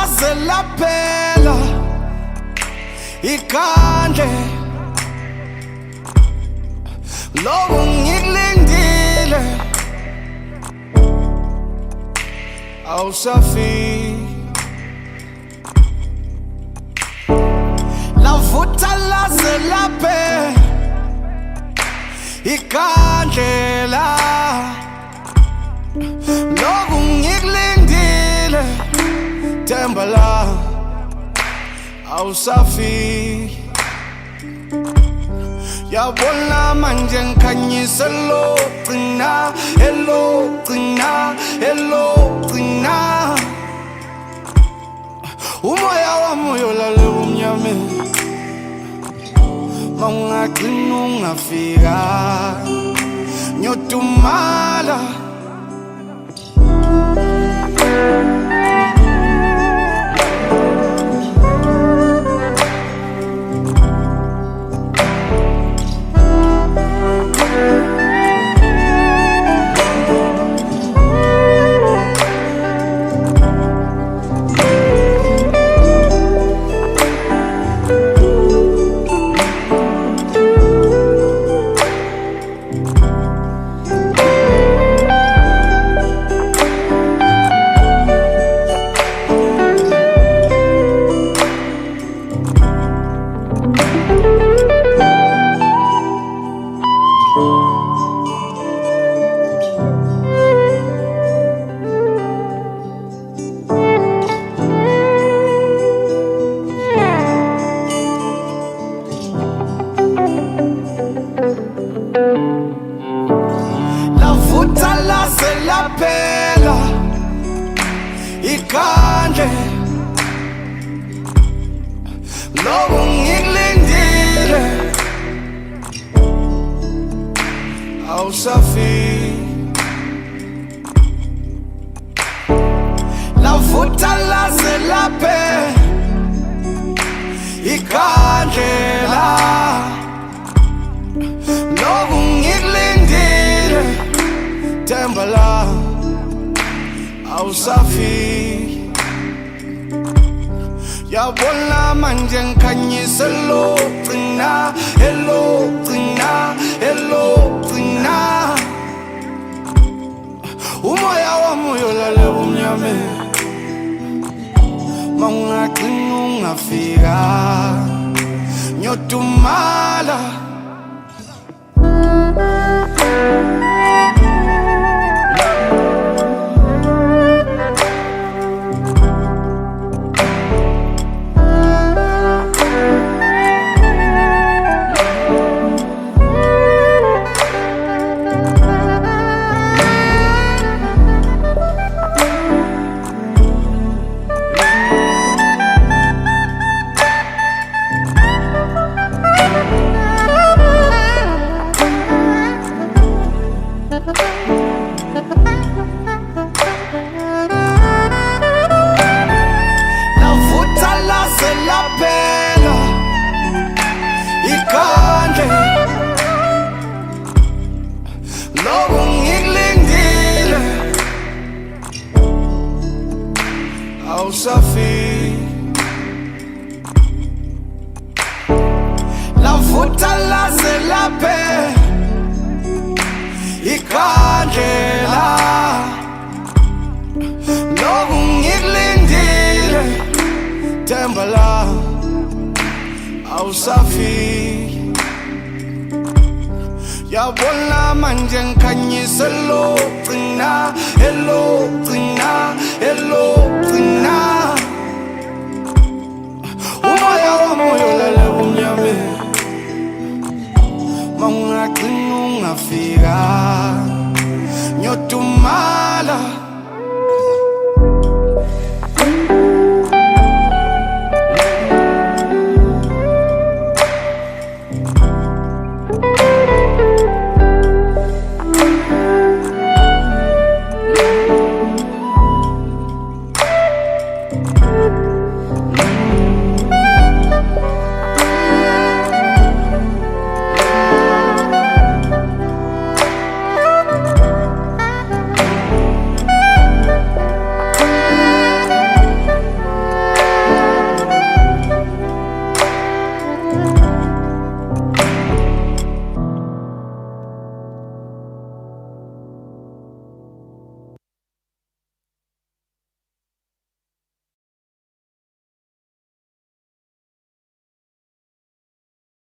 laze laphela ikhandle loku ngikulindile awusafiki lavutha laze laphela ikhandlela loku ngikulindile themba la awusafiki yabona manje ngikhanyisa elogcina umoya wami uyolala ebumnyameni mawungagcina ungafika ngiyodumala laphela ikhandle loku ngikulindile awusafiki lavutha laze laphela ikhandlela loku ngikulindile themba la awusafiki yabona manje ngikhanyisa elogcina umoya wami uyolala ebumnyameni mawungagcina ungafika ngiyodumala lavutha laze laphela ikhandle loku ngikulindile awusafiki lavutha laze laphela ikhandlela loku ngikulindile themba la awusafiki yabona manje ngikhanyisa elogcina